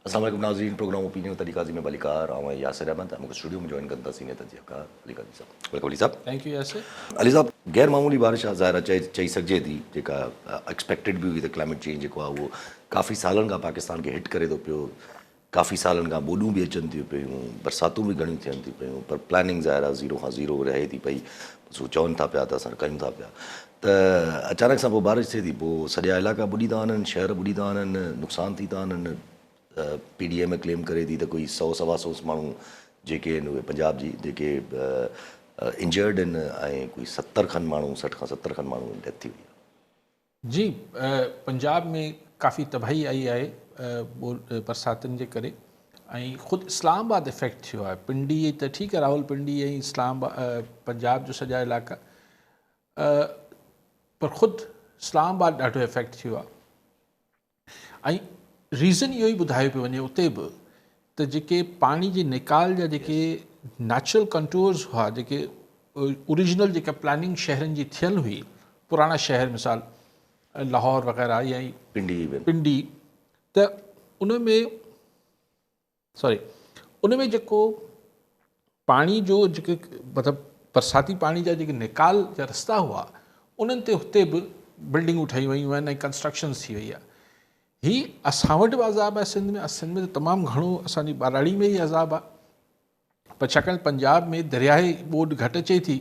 अस्सलाम वालेकुम नाज़रीन, प्रोग्राम ओपिनियन तरीक़ाज़ी में बलिकार ऐं यासिर अहमद मूंखे स्टूडियो में जॉइन कंदा सीनियर तजज़ियाकार अली काज़ी साहब। वेलकम अली साहब। Thank you Yasir. अली साहब, गैर मामूली बारिश आहे, ज़ाहिर आहे चई सघिजे थी, जेका एक्सपेक्टेड बि हुई त क्लाइमेट चेंज जेको आहे उहो काफ़ी सालनि खां पाकिस्तान खे हिट करे थो पियो, काफ़ी सालनि खां ॿोॾूं बि अचनि थियूं पियूं, बरसातूं बि घणियूं थियनि थियूं पियूं, पर प्लानिंग ज़ाहिर आहे ज़ीरो खां ज़ीरो रहे थी पई। सो चवनि था पिया त असां कयूं था पिया, त अचानक सां पोइ बारिश थिए थी, पोइ सॼा इलाइक़ा ॿुॾी था वञनि, शहर ॿुॾी था वञनि, नुक़सान थी था वञनि। PDM क्लेम करे थी त कोई 100-125 माण्हू जेके आहिनि उहे पंजाब जी जेके इंजर्ड आहिनि ऐं कोई 70 खनि माण्हू 60 खां 70 खनि माण्हू डेथ थी वई आहे। जी, पंजाब में काफ़ी तबाही आई आहे बरसातुनि जे करे, ऐं ख़ुदि इस्लामाबाद इफेक्ट थियो आहे। पिंडी त ठीकु आहे, रावलपिंडी ऐं पंजाब जो सॼा इलाइक़ा, पर ख़ुदि इस्लामाबाद ॾाढो इफेक्ट थियो आहे। ऐं रीज़न इहो ई ॿुधायो पियो वञे उते बि त जेके पाणी जे निकाल जा जेके नेचुरल कंट्रोल्स हुआ, जेके ओरिजिनल जेका प्लानिंग शहरनि जी थियल हुई, पुराणा शहर मिसाल लाहौर वग़ैरह या पिंडी, त उन में जेको पाणी जो जेके मतिलबु बरसाती पाणी जा जेके निकाल जा रस्ता हुआ, उन्हनि ते हुते बि बिल्डिंगूं ठही वयूं आहिनि ऐं कंस्ट्रक्शन्स थी वई आहे। ही असां वटि बि अज़ाब आहे सिंध में त तमामु घणो असांजी बाराड़ी में ई अज़ाब आहे। पर छाकाणि पंजाब में दरियाए ॿोॾि घटि अचे थी,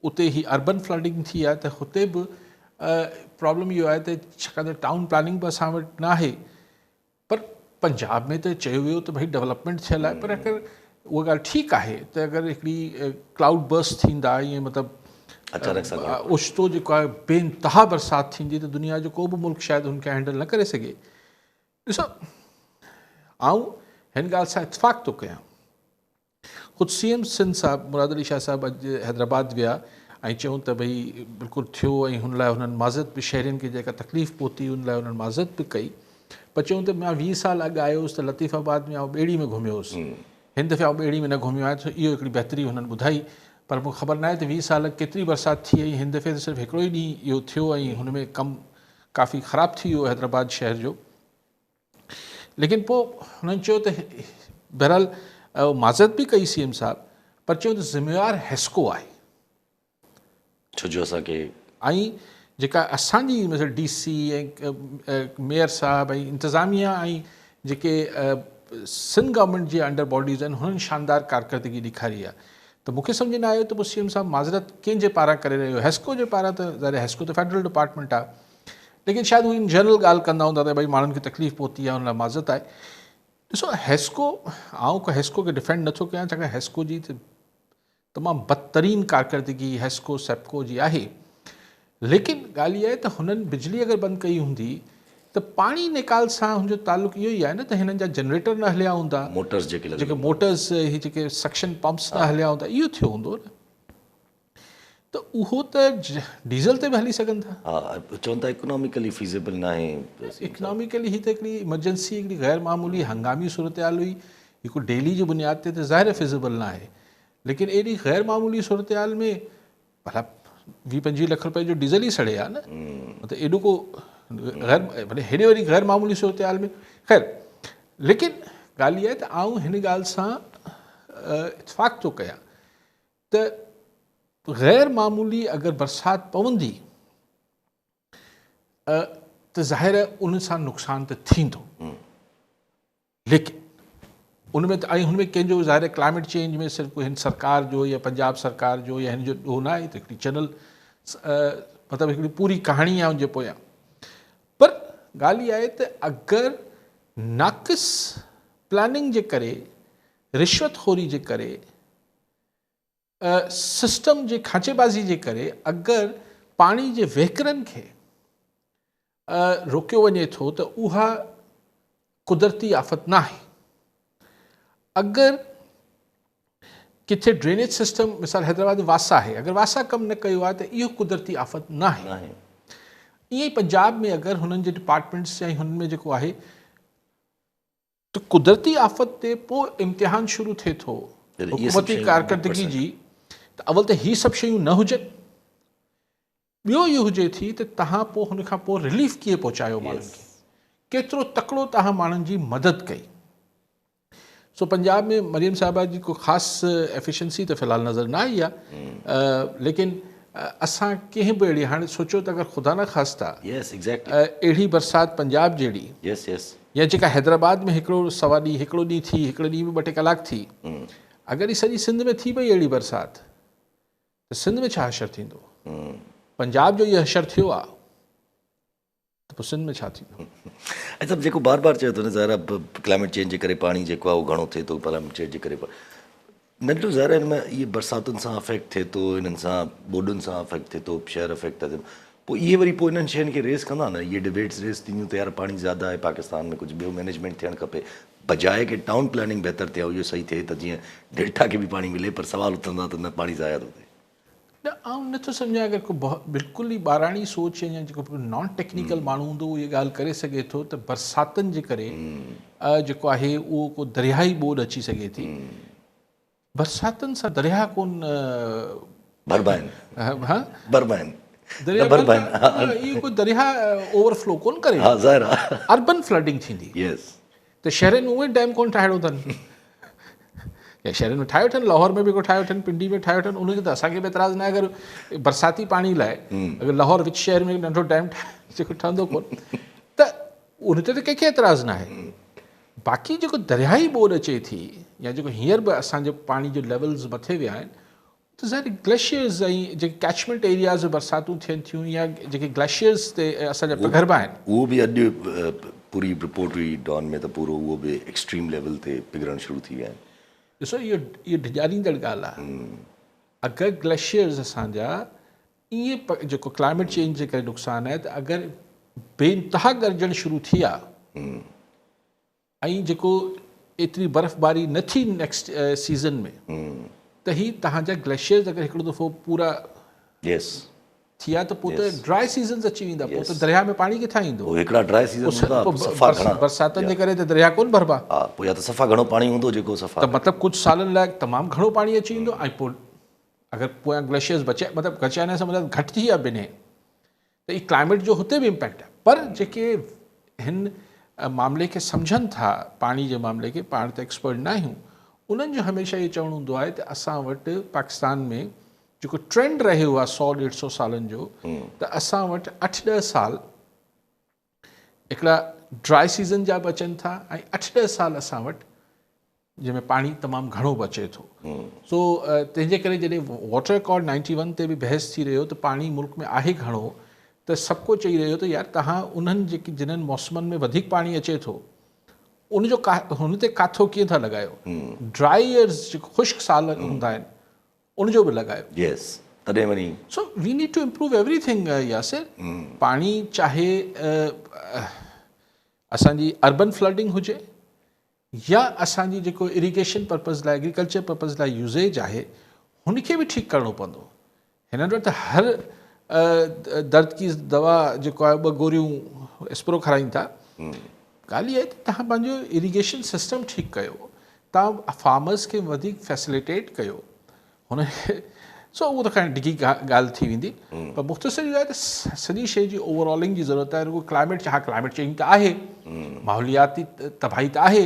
उते ही अर्बन फ्लडिंग थी आहे, त हुते बि प्रॉब्लम इहो आहे त छाकाणि त टाउन प्लानिंग बि असां वटि न आहे। पर पंजाब में त चयो वियो त भई डेवलपमेंट थियल आहे, पर अगरि उहा ॻाल्हि ठीकु आहे त अगरि हिकिड़ी क्लाउड बर्स्ट थींदा, ईअं मतिलबु अचानक सां ओचितो जेको आहे बेइंतहा बरसाति थींदी, त दुनिया जो को बि मुल्क शायदि हुनखे हैंडल न करे सघे। ॾिसो, आउं हिन ॻाल्हि सां इतफ़ाक़ थो कयां। ख़ुदि CM सिंध साहिबु मुराद अली शाह साहिबु अॼु हैदराबाद विया ऐं चयूं त भई बिल्कुलु थियो, ऐं हुन लाइ हुननि माज़रत बि, शहरियुनि खे जेका तकलीफ़ पहुती हुन लाइ हुननि माज़रत बि कई। पर चयूं त मां 20 साल अॻु आयो हुउसि त लतीफ़ाबाद में आउं ॿेड़ी में घुमियो हुउसि, हिन दफ़े आउं ॿेड़ी में न घुमियो आहियां, त इहो हिकिड़ी बहितरी हुननि ॿुधाई। पर मूंखे ख़बर न आहे त 20 साल केतिरी बरसाति थी वई। हिन दफ़े त सिर्फ़ु हिकिड़ो ई ॾींहुं इहो थियो ऐं हुन में कमु काफ़ी ख़राबु थी वियो हैदराबाद शहर जो। लेकिन पोइ हुननि चयो त बहरहाल माज़रत बि कई CM साहिबु, पर चयो त ज़िम्मेवारु हेस्को आहे। छो जो असांखे ऐं जेका असांजी मतिलबु DC ऐं मेयर साहिबु ऐं इंतिज़ामिया ऐं जेके सिंध गवर्नमेंट जे अंडर बॉडीज़ आहिनि, हुननि शानदार कारकर्दगी ॾेखारी आहे। त मूंखे सम्झ न आयो त पोइ CM साहिबु माज़रत कंहिंजे पारां करे रहियो, हेस्को जे पारां? त ज़ाहिर हेस्को त फेडरल डिपार्टमेंट आहे, लेकिन शायदि उहे इन जनरल ॻाल्हि कंदा हूंदा त भई माण्हुनि खे तकलीफ़ पहुती आहे, हुन लाइ माज़रत आहे। ॾिसो, हेस्को, आउं को हेस्को खे डिफेंड नथो कयां, छाकाणि हेस्को जी त तमामु बदतरीन कारकर्दगी हेस्को सेप्को जी आहे। लेकिन ॻाल्हि इहा आहे त हुननि बिजली अगरि बंदि कई हूंदी त पाणी निकाल सां हुनजो तालुक़ु इहो ई आहे न, त हिननि जा जनरेटर न हलिया हूंदा, मोटर्स जेके मोटर्स ही जेके सक्शन पंप्स न हलिया हूंदा, इहो थियो हूंदो न। त उहो त डीज़ल ते बि हली सघनि था। हा, चवनि था इकोनॉमिकली फीज़ेबल न आहे। इकोनॉमिकली ही त हिकिड़ी इमरजेंसी, हिकिड़ी गैर मामूली हंगामी सूरत हाल हुई, हिकु डेली जी बुनियाद ते त ज़ाहिर फिज़ेबल न आहे। लेकिन एॾी गैर मामूली सूरत हाल में भला 20-25 लख रुपए जो डीज़ल ई सड़े आहे न, मतलब एॾो को भले हेॾी वॾी गैर मामूली सूरत हाल में ख़ैर। लेकिन ॻाल्हि इहा आहे त आउं हिन ॻाल्हि सां इतफ़ाक़ थो कयां त गैर मामूली अगरि बरसाति पवंदी त ज़ाहिर उन सां नुक़सान त थींदो, लेकिन उनमें त ऐं हुनमें कंहिंजो ज़ाहिर क्लाइमेट चेंज में सिर्फ़ु हिन सरकार जो या पंजाब सरकार जो या हिन जो ॾोह न आहे, त हिकिड़ी चैनल मतिलबु हिकिड़ी पूरी कहाणी आहे उनजे पोयां। पर ॻाल्हि इहा आहे त अगरि नाक़िस प्लानिंग जे करे, रिश्वतखोरी जे करे, सिस्टम जे खांचेबाज़ी जे करे अगरि पाणी जे वहिकरनि खे रोकियो वञे थो त उहा कुदरती आफ़त न आहे। अगरि किथे ड्रेनेज सिस्टम, मिसाल हैदराबाद में वासा आहे, अगरि वासा कमु न कयो आहे त इहो कुदरती आफ़त न आहे। ईअं ई पंजाब में अगरि हुननि जे डिपार्टमेंट्स ऐं हुननि में जेको आहे त कुदरती आफ़त ते पोइ इम्तिहान शुरू थिए थो हुकूमती कारकर्दगी जी, त अवल त ही सभु शयूं न हुजनि, ॿियो इहो हुजे थी त तव्हां पोइ हुन खां पोइ रिलीफ कीअं पहुचायो माण्हुनि खे, केतिरो तकिड़ो तव्हां माण्हुनि जी मदद कई। सो पंजाब में मरियम साहिबा जी को ख़ासि एफिशिएंसी तो फ़िलहाल नज़र न आई आहे, लेकिन असां कंहिं बि अहिड़ी हाणे सोचो त अगरि ख़ुदा न ख़ास्ता यस एग्जैक्टली अहिड़ी बरसाति पंजाब जहिड़ी यस यस या जेका हैदराबाद में हिकिड़ो सवा ॾींहुं हिकिड़ो ॾींहुं थी हिकिड़े ॾींहुं में 2-टे कलाक थी, अगरि ही सॼी सिंध में थी पई अहिड़ी बरसाति त सिंध में छा असरु थींदो? पंजाब जो इहो असरु थियो आहे त पोइ सिंध में छा थींदो? अच्छा जेको बार बार चए थो न ज़ाहिर क्लाइमेट चेंज जे करे पाणी जेको आहे उहो घणो थिए थो, क्लाइमेट चेंज जे करे नंढो ज़ाहिर हिन में इहे बरसातुनि सां अफेक्ट थिए थो, इन्हनि सां ॿोॾुनि सां अफेक्ट थिए थो, शहर अफेक्ट था थियनि, पोइ इहे वरी पोइ इन्हनि शयुनि खे रेस कंदा न, इहे डिबेट्स रेस थींदियूं त यार पाणी ज़्यादा आहे पाकिस्तान में, कुझु ॿियो मैनेजमेंट थियणु खपे, बजाए की टाउन प्लानिंग बहितर थिए इहो सही थिए त जीअं डेल्टा खे बि पाणी मिले, पर सवाल उथंदा त न पाणी ज़ाया थो थिए। न आउं नथो सम्झां अगरि को बिल्कुलु ई ॿाराणी सोच या जेको नॉन टेक्निकल माण्हू हूंदो उहो इहा ॻाल्हि करे सघे थो त बरसातुनि जे करे जेको आहे उहो को दरियाई ॿोॾि अची सघे थी। बरसातुनि सां दरिया कोन भरबा आहिनि, हा भरबा आहिनि, दरिया भरबा आहिनि, इहो कोई दरिया ओवरफ्लो कोन करे, हा ज़ाहिर आहे अर्बन फ्लडिंग थींदी यस त शहरनि में उहे डैम कोन ठाहिणो अथनि या शहरनि में ठाहियो अथनि, लाहौर में बि को ठाहियो अथनि, पिंडी में ठाहियो अथनि, उनखे त असांखे बि एतिराज़ु न आहे। अगरि बरसाती पाणी लाइ अगरि लाहौर विच शहर में नंढो डैम जेको ठहंदो कोन त उन ते त कंहिंखे एतिराज़ु न आहे। बाक़ी जेको दरियाई ॿोॾि अचे थी या जेको हींअर बि असांजे पाणी जो लेवल्स मथे विया आहिनि त ज़ाहिर ग्लेशियर्स ऐं जेके कैचमेंट एरियाज़ बरसातूं थियनि थियूं या जेके ग्लेशियर्स ते असांजा पगरबा आहिनि उहो बि अॼु पूरी रिपोर्ट हुई डॉन में त पूरो उहो बि एक्सट्रीम लेवल ते पिघरणु शुरू थी विया आहिनि। ॾिसो इहो डिॼारींदड़ ॻाल्हि आहे। अगरि ग्लेशियर्स असांजा ईअं जेको क्लाइमेट चेंज जे करे नुक़सानु आहे त अगरि बेइंतहा गरजणु शुरू थी आहे ऐं जेको एतिरी बर्फ़बारी न थी नेक्स्ट सीज़न में त ही तव्हांजा ग्लेशियर्स अगरि हिकिड़ो दफ़ो पूरा यस थी विया त पोइ त ड्राई सीज़न्स अची वेंदा, पोइ त दरिया में पाणी किथां ईंदो? हिकिड़ा ड्राई सीज़न सफ़ा घणा बरसातुनि जे करे त दरिया कोन भरबा, हा पोइ या त सफ़ा घणो पाणी हूंदो जेको सफ़ा त मतिलबु कुझु सालनि लाइ तमामु घणो पाणी अची वेंदो ऐं पोइ अगरि पोयां ग्लेशियर्स बचिया मतिलबु बचाइण सां मतिलबु घटि थी विया ॿिन्ही त ही क्लाइमेट जो हुते बि इम्पैक्ट आहे। पर जेके हिन मामले खे सम्झनि था, पाणी जे मामले खे, पाण त एक्सपर्ट न आहियूं, उन्हनि जो हमेशह इहो चवणु हूंदो आहे त असां वटि पाकिस्तान में जेको ट्रेंड रहियो आहे 100-150 सालनि जो त असां वटि 8-10 साल हिकिड़ा ड्राई सीज़न जा बि अचनि था ऐं 8-10 साल असां वटि जंहिंमें पाणी तमामु घणो बि अचे थो। सो तंहिंजे करे जॾहिं वाटर अकॉर्ड 91 ते बि बहस थी रहियो त पाणी मुल्क में आहे घणो त सभु को चई रहियो त यार तव्हां उन्हनि जेकी जिन्हनि मौसमनि में वधीक पाणी अचे थो उनजो हुन ते काथो कीअं था लॻायो, ड्राई ईयर्स जेको ख़ुश्क साल हूंदा आहिनि उनजो बि लॻायो। यस तॾहिं वञी so we need to improve everything Yasir. पाणी चाहे असांजी अर्बन फ्लडिंग हुजे या असांजी जेको इरिगेशन पर्पज़ लाइ एग्रीकल्चर पर्पज़ लाइ यूज़ेज आहे हुनखे बि ठीकु करिणो पवंदो। हिननि वटि त हर दर्द की दवा जेको आहे 2 गोरियूं एस्प्रो खाराइनि था। ॻाल्हि इहा आहे त तव्हां पंहिंजो इरिगेशन सिस्टम ठीकु कयो, तव्हां फार्मर्स खे वधीक फैसिलिटेट कयो, हुन सो उहो त खैर डिघी ॻाल्हि थी वेंदी। पर मुख़्तसिर इहो आहे त सॼी शइ जी ओवरऑलिंग जी ज़रूरत आहे। रुगो क्लाइमेट क्लाइमेट चेंज त आहे, माहौलियाती तबाही त आहे,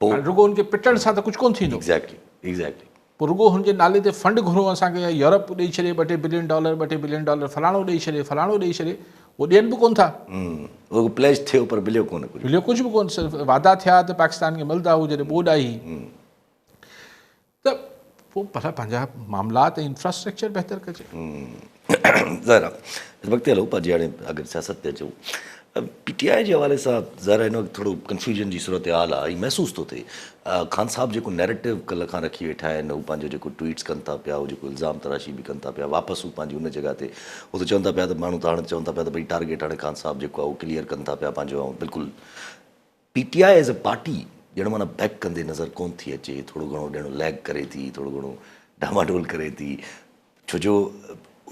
रुगो हुनखे पिटण सां त कुझु कोन थींदो। एग्ज़ैक्टली पोइ रुगो हुनजे नाले ते फंड घुरो असांखे यूरोप ॾेई छॾे $2 बिलियन $2 बिलियन फलाणो ॾेई छॾे फलाणो ॾेई छॾे, उहो ॾियनि बि कोन था। उहो प्लेज थियो पर मिलियो कोन, मिलियो कुझु बि कोन, सिर्फ़ु वादा थिया त पाकिस्तान खे मिलंदा, उहो जॾहिं ॿोॾ आई त पोइ भला पंहिंजा मामलात ऐं इंफ्रास्ट्रक्चर बहितर कजे। ज़ाहिर आहे वक़्तु हलो पंहिंजी हाणे अगरि सियासत ते अचूं, PTI जे हवाले सां ज़ाहिर हिन वक़्तु थोरो कंफ्यूजन जी सूरत हाल आहे। महसूसु थो थिए ख़ान साहब जेको नैरेटिव कल्ह खां रखी वेठा आहिनि, हू पंहिंजो जेको ट्वीट्स कनि था पिया, उहो जेको इल्ज़ाम तराशी बि कनि था पिया, वापसि हू पंहिंजी उन जॻह ते हू त चवनि था पिया त माण्हू त हाणे चवनि था पिया त भई टारगेट हाणे ख़ान साहब जेको आहे उहो क्लियर कनि था पिया पंहिंजो। ऐं बिल्कुलु PTI एज़ अ पार्टी ॼण माना बैक कंदे नज़र कोन थी अचे, थोरो घणो ॼण लैग करे थी, थोरो घणो डामाडोल करे थी, छो जो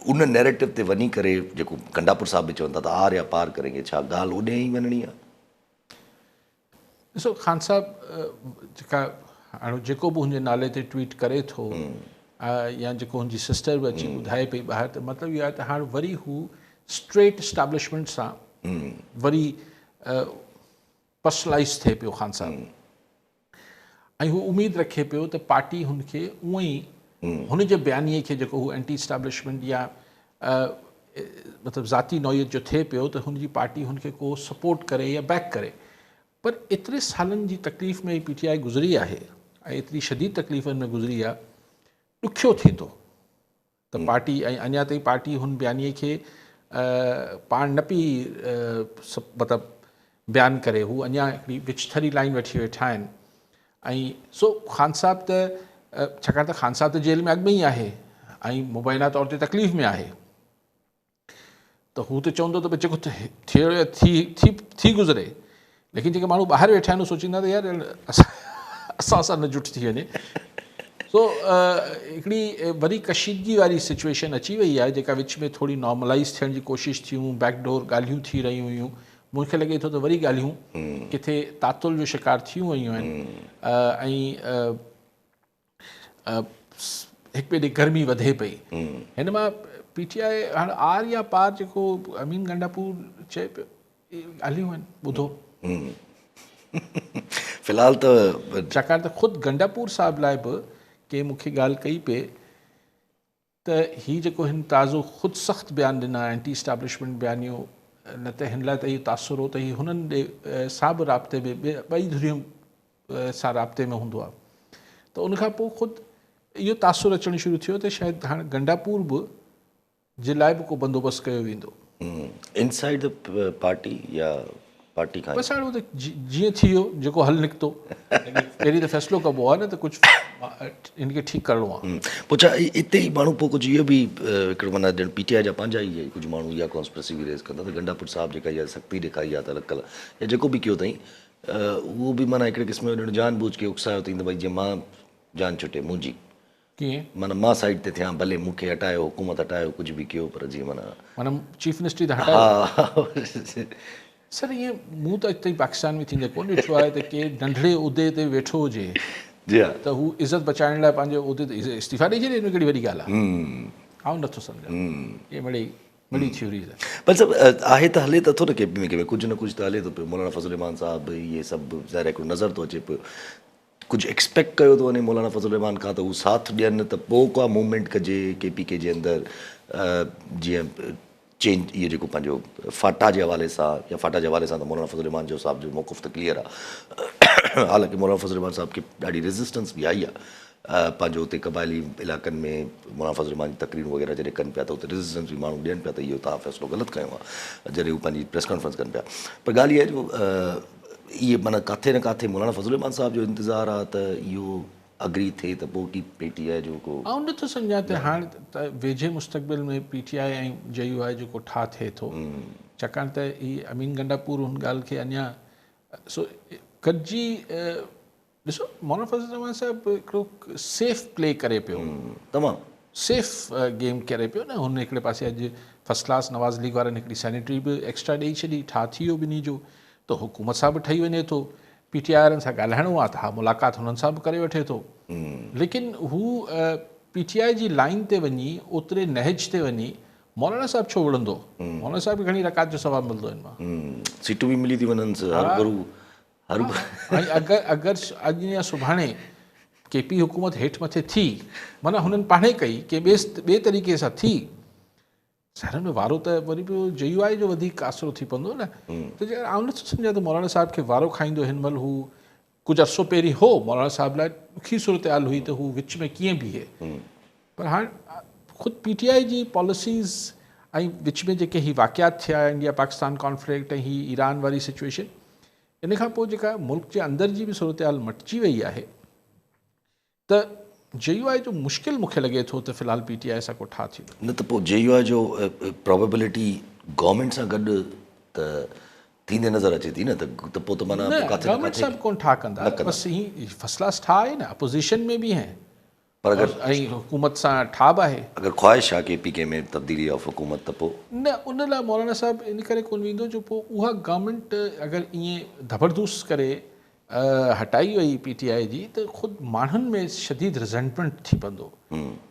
उन नैरेटिव ते वञी करे जेको कंडापुर साहब बि चवनि था त आर या पार करेंगे, छा ॻाल्हि ओॾे ई वञणी आहे? ॾिसो ख़ान साहब जेका हाणे जेको बि हुनजे नाले ते ट्वीट करे थो या जेको हुनजी सिस्टर बि अची ॿुधाए पई ॿाहिरि, त मतिलबु इहो आहे त हाणे वरी हू स्ट्रेट इस्टेब्लिशमेंट सां वरी पर्सनलाइज़ थिए पियो ख़ान साहब। ऐं हू उमेदु रखे पियो त पार्टी हुनखे उअं ई हुन जे बयानीअ खे जेको हू एंटी स्टैब्लिशमेंट या मतिलबु ज़ाती नौइयत जो थिए पियो त हुनजी पार्टी हुनखे को सपोर्ट करे या बैक करे। पर एतिरे सालनि जी तकलीफ़ में PTI गुज़री आहे ऐं एतिरी शदीद तकलीफ़ुनि में गुज़री आहे, ॾुखियो थिए थो त पार्टी ऐं अञा ताईं पार्टी हुन बयानीअ खे पाण न पई मतिलबु बयानु करे, हू अञा हिकिड़ी विचथरी लाइन वठी वेठा आहिनि। ऐं सो ख़ान साहब त छाकाणि त ख़ान साहब त जेल में अॻु में ई आहे ऐं मुबैना तौर ते तकलीफ़ में आहे, त हू त चवंदो त जेको थी गुज़रे। लेकिन जेके माण्हू ॿाहिरि वेठा आहिनि उहे सोचींदा त यार असां सां न जुट थी वञे। सो हिकिड़ी वरी कशीदगी वारी सिचुएशन अची वई आहे जेका विच में थोरी नॉर्मलाइज़ थियण जी कोशिशि थियूं, बैकडोर ॻाल्हियूं थी रहियूं हुयूं। मूंखे लॻे थो त वरी ॻाल्हियूं किथे तातुल जो शिकार थियूं वयूं आहिनि ऐं हिकु ॿिए ॾे गर्मी वधे पई। हिन मां PTI हाणे आर या पार जेको अमीन गंडापुर चए पियो, ॻाल्हियूं आहिनि ॿुधो। फ़िलहाल त छाकाणि त ख़ुदि गंडापुर साहिब लाइ बि के मूंखे ॻाल्हि कई पिए त हीउ जेको हिन ताज़ो ख़ुदि सख़्तु बयानु ॾिना एंटी स्टैब्लिशमेंट बयानियो, न त हिन लाइ त इहो तासुर हो त हीउ हुननि सां बि राब्ते में ॿई धुरियूं सां राब्ते में हूंदो आहे। त उनखां पोइ ख़ुदि इहो तासुर अचणु शुरू थियो त शायदि हाणे गंडापुर बि जे लाइ बि को बंदोबस्तु कयो वेंदो इनसाइड द पार्टी या पार्टी खां। बसि हाणे उहो त जीअं थी वियो, जेको हल निकितो। पहिरीं त फ़ैसिलो कबो आहे न त कुझु इनखे ठीकु करिणो आहे। पोइ छा हिते ई माण्हू पोइ कुझु इहो बि हिकिड़ो माना ॼण PTI जा पंहिंजा ई कुझु माण्हू इहा कॉन्स्पिरेसी बि रेज़ कंदा त गंडापुर साहिब जेका इहा सख़्ती ॾेखारी आहे त अलॻि या जेको बि कयो अथई उहो बि माना हिकिड़े क़िस्म जो ॼण जानबूझ के उकसायो अथई त भई जीअं मां जान छुटे मुंहिंजी, कीअं माना मां साइड ते थियां, भले मूंखे हटायो, हुकूमत हटायो, कुझु बि कयो, पर जीअं माना चीफ मिनिस्टर त हटायो। हा सर ईअं मूं त हिते पाकिस्तान में थींदे कोन ॾिठो आहे त के नंढड़े उहिदे ते वेठो हुजे जी हा त हू इज़त बचाइण लाइ पंहिंजे उहिदे ते इस्तीफ़ा ॾेई छॾे। हिन कहिड़ी वॾी ॻाल्हि आहे, आउं नथो सम्झां। इहे वॾी थ्योरीज़ आहे। पर सभु आहे त हले त थो न KP में कुझु न कुझु त हले थो पियो। मौलाना फज़ल रहमान साहिबु इहे सभु ज़ाहिर हिकिड़ो नज़र थो अचे पियो, कुझु एक्सपेक्ट कयो थो वञे मौलाना फज़ल रहमान खां त हू साथ ॾियनि त पोइ का मूवमेंट कजे KPK जे अंदरि, जीअं चेंज इहो जेको पंहिंजो फाटा जे हवाले सां या फाटा जे हवाले सां त मौलाना फज़ल रहमान जो साहिब जो मौक़ुफ़ त क्लियर आहे। हालांकि मौलाना फज़ल रहमान साहिब खे ॾाढी रेज़िस्टेंस बि आई आहे पंहिंजो हुते क़बाइली इलाइक़नि में मौलाना फज़ल रहमान जी तकरीरूं वग़ैरह जॾहिं कनि पिया त हुते रेज़िस्टेंस बि माण्हू ॾियनि पिया त इहो तव्हां फ़ैसिलो ग़लति कयो आहे जॾहिं हू पंहिंजी प्रेस कॉन्फ्रेंस कनि पिया। पर ॻाल्हि इहा आहे जो इहे माना किथे न किथे मौलाना फज़ल रहमान साहिब जो इंतज़ारु आहे त इहो अग्री थिए त पोइ PTI जो को आउं नथो सम्झां त हाणे त वेझे मुस्तक़बिल में PTI ऐं JUI जेको ठा थिए थो, छाकाणि त हीअ अमीन गंडापुर हुन ॻाल्हि खे अञा सो गॾिजी ॾिसो मौलाना फज़ल रहमान साहिबु हिकिड़ो सेफ प्ले करे पियो, तमामु सेफ गेम करे पियो न। हुन हिकिड़े पासे अॼु फस्ट क्लास नवाज़ लीग वारनि हिकिड़ी सैनिटरी बि एक्स्ट्रा ॾेई छॾी, ठा थी वियो ॿिन्ही जो, त हुकूमत सां बि ठही वञे थो। PTI वारनि सां ॻाल्हाइणो आहे त हा मुलाक़ात हुननि सां बि करे वठे थो। लेकिन हू PTI जी लाइन ते वञी ओतिरे नहज ते वञी मौलाना साहिबु छो विढ़ंदो? मौलाना साहिब खे घणी रकात जो सवाबु मिलंदो हिन मां। सीटूं बि मिली थी वञनि ऐं अगरि अॼु या सुभाणे KP हुकूमत हेठि मथे थी, माना हुननि पाणे कई के ॿिए तरीक़े सां थी, शहरनि में वारो त वरी बि JUI जो वधीक आसिरो थी पवंदो न। त आउं नथो सम्झां त मौलाना साहिब खे वारो खाईंदो हिन महिल। हू कुझु अरसो पहिरीं हो मौलाना साहिब लाइ ॾुखी सूरत हाल हुई त हू विच में कीअं बीहे, पर हाणे ख़ुदि PTI जी पॉलिसीज़ ऐं विच में जेके ही वाक़ियात थिया, इंडिया पाकिस्तान कॉन्फ्लिक्ट ऐं ही ईरान वारी सिचुएशन, इन खां पोइ जेका मुल्क जे अंदरि जी बि सूरत हाल मटिजी वई आहे, त JUI जो मुश्किल मूंखे लॻे थो त फ़िलहाल PTI सां को ठा थींदो न। त पोइ JUI जो प्रोबेबिलिटी गवर्नमेंट सां गॾु त थींदे नज़र अचे थी न, त पोइ त माना गवर्नमेंट सां बि कोन ठा कंदा, बसि हीअं फस्ट क्लास ठा आहे न, अपोज़िशन में बि है पर अगरि ऐं हुकूमत सां ठा बि आहे। अगरि ख़्वाहिश आहे KPK में तब्दीली ऑफ हुकूमत त पोइ न उन लाइ मौलाना साहिबु इन करे कोन वेंदो जो पोइ उहा गवर्नमेंट अगरि ईअं ज़बरदस्त करे हटाई वई PTI जी त ख़ुदि माण्हुनि में शदीद रिज़ेंटमेंट थी पवंदो।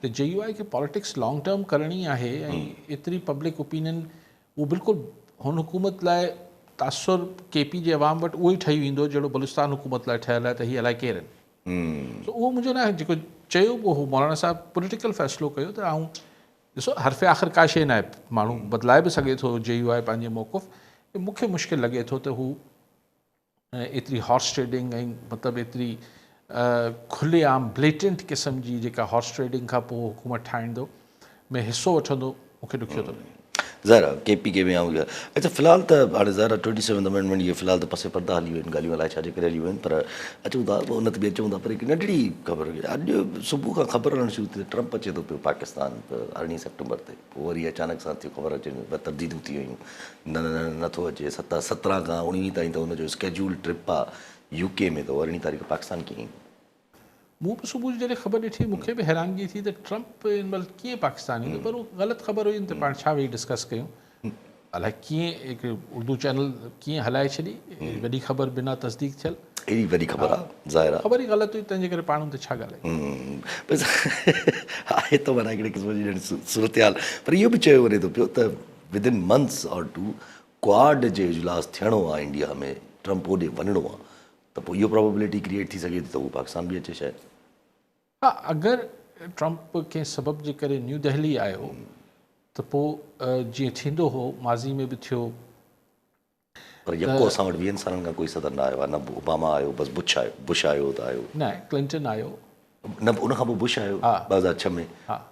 त JUI खे पॉलिटिक्स लॉन्ग टर्म करणी आहे ऐं एतिरी पब्लिक ओपिनियन उहो बिल्कुलु हुन हुकूमत लाइ तासुर KP जे अवाम वटि उहो ई ठही वेंदो जहिड़ो बलूचिस्तान हुकूमत लाइ ठहियलु आहे त हीअ अलाए केरु आहिनि। सो उहो मुंहिंजो न आहे जेको चयो पोइ हू मौलाना साहब पॉलिटिकल फ़ैसिलो कयो त आऊं ॾिसो हरफ़े आख़िर का शइ न आहे, माण्हू बदिलाए बि सघे थो JUI पंहिंजे मौक़ुफ़। मूंखे मुश्किल लॻे थो त हू एतिरी हॉर्स ट्रेडिंग ऐं मतिलबु एतिरी खुलेआम ब्लेटेंट क़िस्म जी जेका हॉर्स ट्रेडिंग खां पोइ हुकूमत ठाहींदो में हिसो वठंदो, मूंखे ॾुखियो थो लॻे। ज़ाहिर आहे KPK में आऊं अच्छा फ़िलहाल त हाणे ज़ाहिर आहे 27 अमेंडमेंट इहे फ़िलहाल त पसे पर्दा हली वियूं आहिनि, ॻाल्हियूं अलाए छाजे करे हलियूं आहिनि, पर अचूं था उन ते बि अचूं था। पर हिकु नंढड़ी ख़बर हुई अॼु सुबुह खां ख़बर हलणु शुरू थी ट्रम्प अचे थो पियो पाकिस्तान 18 सेप्टेम्बर ते, पोइ वरी अचानक सां थियो ख़बर अचे ॿ तरदीदूं थी वियूं, नथो अचे 17 खां 19 ताईं त हुनजो स्केड्यूल ट्रिप आहे UK में, त 18 तारीख़ पाकिस्तान कीअं? मूं बि सुबुह जो जॾहिं ख़बर ॾिठी मूंखे बि हैरानगी थी त ट्रम्प इन महिल कीअं पाकिस्तान ईंदो, पर उहो ग़लति ख़बर हुई त पाण छा वेही डिस्कस कयूं, अलाए कीअं हिकु उर्दू चैनल कीअं हलाए छॾी, वॾी ख़बर बिना तस्दीक थियल, एॾी वॾी ख़बर आहे ज़ाहिर आहे ख़बर ई ग़लति हुई, तंहिंजे करे पाण हुन ते छा ॻाल्हायूं। बसि आहे त माना हिकिड़े क़िस्म जी सूरत हाल, पर इहो बि चयो वञे थो पियो त विदिन मंथ्स और 2 क्वाड जे इजलास थियणो आहे इंडिया में, ट्रम्प होॾे वञिणो आहे, त पोइ इहो प्रोबेबिलिटी क्रिएट थी सघे थी त उहो पाकिस्तान बि अचे शायदि। हा, अगरि ट्रम्प कंहिं सबब जे करे न्यू दिल्ली आयो त पोइ जीअं थींदो हो माज़ी में बि थियो, पर यको असां वटि 20 सालनि खां कोई सदर न आयो आहे, न ओबामा आयो, बसि बुश आयो त आयो, न क्लिंटन आयो, न उनखां पोइ बुश आयो 2006 में,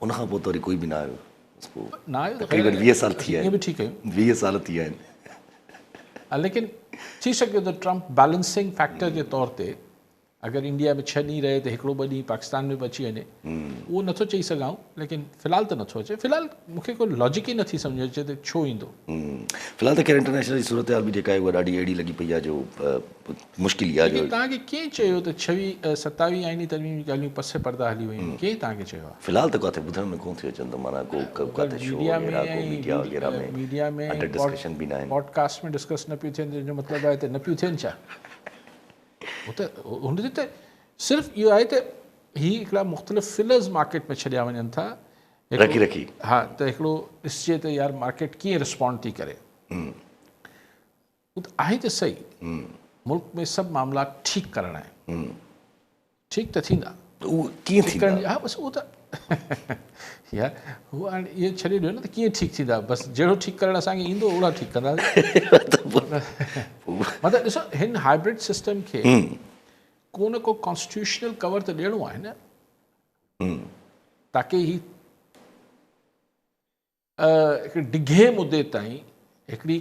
उनखां पोइ त वरी कोई बि न आयो, न आयो तक़रीबन 20 साल थी विया ईअं आहिनि, बि ठीकु कयूं 20 साल थी विया आहिनि। लेकिन थी सघे थो ट्रम्प बैलेंसिंग फैक्टर जे तौर ते अगरि इंडिया में 6 ॾींहं रहे त हिकिड़ो 2 ॾींहं पाकिस्तान में बि अची वञे, उहो नथो चई सघां, लेकिन फ़िलहाल त नथो अचे। फ़िलहाल मूंखे कोई लॉजिक ई नथी सम्झ अचे त छो ईंदो। फ़िलहाल त ख़ैर इंटरनेशनल जी सूरत हाल बि जेका आहे उहा ॾाढी अहिड़ी लॻी पई आहे जो मुश्किल ई आहे जो। तव्हांखे कीअं चयो त 27 आईनी तरमीम जी ॻाल्हियूं पसे पर्दा हली वियूं, कंहिं तव्हांखे चयो आहे? फ़िलहाल त किथे ॿुधण में कोन थी अचनि त माना को किथे शो वग़ैरह में मीडिया में डिस्कशन बि न आहिनि, पॉडकास्ट में डिस्कस न पियूं थियनि, जंहिंजो मतिलबु आहे त न पियूं थियनि छा? हो त हुन ते त सिर्फ़ु इहो आहे त हीअ हिकिड़ा मुख़्तलिफ़ फिलर्स मार्केट में छॾिया वञनि था रखी हा, त हिकिड़ो ॾिसजे त यार मार्केट कीअं रिस्पॉन्ड थी करे, आहे त सही मुल्क में सभु मामला ठीकु करणा आहिनि, ठीकु त थींदा, उहो कीअं थींदा? हा बसि उहो त यार उहो हाणे इहो छॾे ॾियो न त कीअं ठीकु थींदा, बसि जहिड़ो ठीकु करणु असांखे ईंदो ओड़ा ठीकु कंदासीं। मतिलबु ॾिसो हिन हाइब्रिड सिस्टम खे को न को कॉन्स्टिट्यूशनल कवर त ॾियणो आहे न, ताकी ही हिकिड़े डिघे मुदे ताईं हिकिड़ी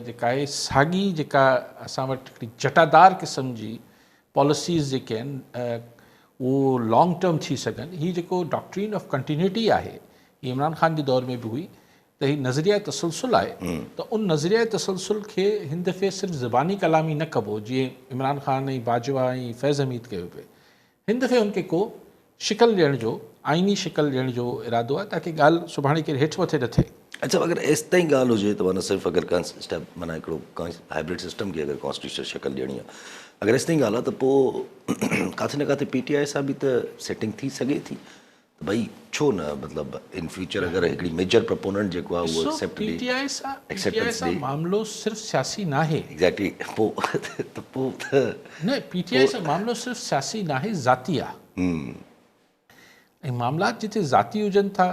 जेका आहे साॻी जेका असां वटि हिकिड़ी जटादार क़िस्म जी पॉलिसीज़ जेके आहिनि उहो लॉन्ग टर्म थी सघनि। हीअ जेको डॉक्ट्रीन ऑफ कंटिन्यूटी आहे, हीअ इमरान ख़ान जे दौर में बि हुई, त हीअ नज़रिया तसलसल आहे, त उन नज़रिया तसलसल खे हिन दफ़े सिर्फ़ु ज़बानी कलामी न कबो, जीअं इमरान ख़ान ऐं बाजवा ऐं फैज़ हमीद कयो पिए, हिन दफ़े हुनखे को शिकल ॾियण जो, आइनी शिकल ॾियण जो इरादो आहे, ताकी ॻाल्हि सुभाणे केरु हेठि मथे न थिए। अच्छा, अगरि एसि ताईं ॻाल्हि हुजे त माना सिर्फ़ु अगरि स्टेप माना हिकिड़ो हाइब्रिड सिस्टम खे अगरि कॉन्स्टिट्यूशन शिकल ॾियणी आहे, अगरि एसि ताईं ॻाल्हि आहे त पोइ किथे न किथे PTI सां बि त सेटिंग थी सघे थी, त भई छो न, मतिलबु इन फ्यूचर अगरि हिकिड़ी मेजर प्रपोनेंट जेको आहे उहो PTI सां मामिलो सिर्फ़ु सियासी न आहे। एग्ज़ैक्टली, पोइ न PTI सां मामिलो सिर्फ़ु सियासी न आहे, ज़ाती आहे, ऐं मामलात जिथे ज़ाती हुजनि था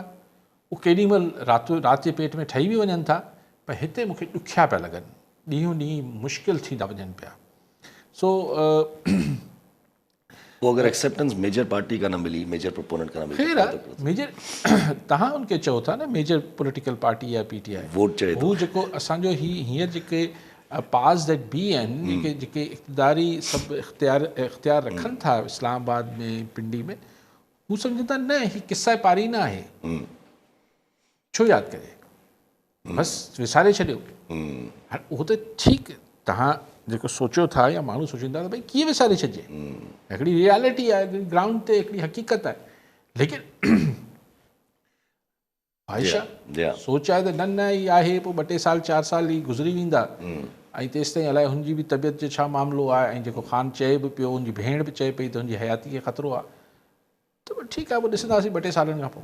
उहे केॾी महिल राति जे पेट में ठही बि वञनि था, पर हिते मूंखे ॾुखिया पिया लॻनि, ॾींहों ॾींहुं मुश्किल थींदा वञनि पिया। सो पोइ अगरि एक्सेप्टेंस मेजर पार्टी का न मिली, मेजर प्रोपोनेंट का न मिली, ख़ैर आहे मेजर तव्हां उनखे चओ था न मेजर पॉलिटिकल पार्टी या PTI, वोट चए हू जेको असांजो हींअर जेके पास दैट बी आहिनि, जेके इक़्तिदारी सभु इख़्तियार रखनि था इस्लामाबाद में, पिंडी में, हू सम्झनि था न हीअ किस्सा पारी न आहे, छो यादि करे, बसि विसारे छॾियो। हाणे उहो त ठीकु, तव्हां जेको सोचियो था या माण्हू सोचींदा त भई कीअं विसारे छॾिजे, हिकिड़ी रियलिटी आहे, ग्राउंड ते हिकिड़ी हक़ीक़त आहे, लेकिन भाईशा सोच आहे त न न ई आहे, पोइ 2 साल 4 साल ई गुज़री वेंदा, ऐं तेसि ताईं अलाए हुनजी बि तबियत जो छा मामिलो आहे, ऐं जेको ख़ान चए बि पियो, हुनजी भेण बि चए पई त हुनजी हयाती खे ख़तरो आहे, त ठीकु आहे, पोइ ॾिसंदासीं 2 सालनि खां पोइ।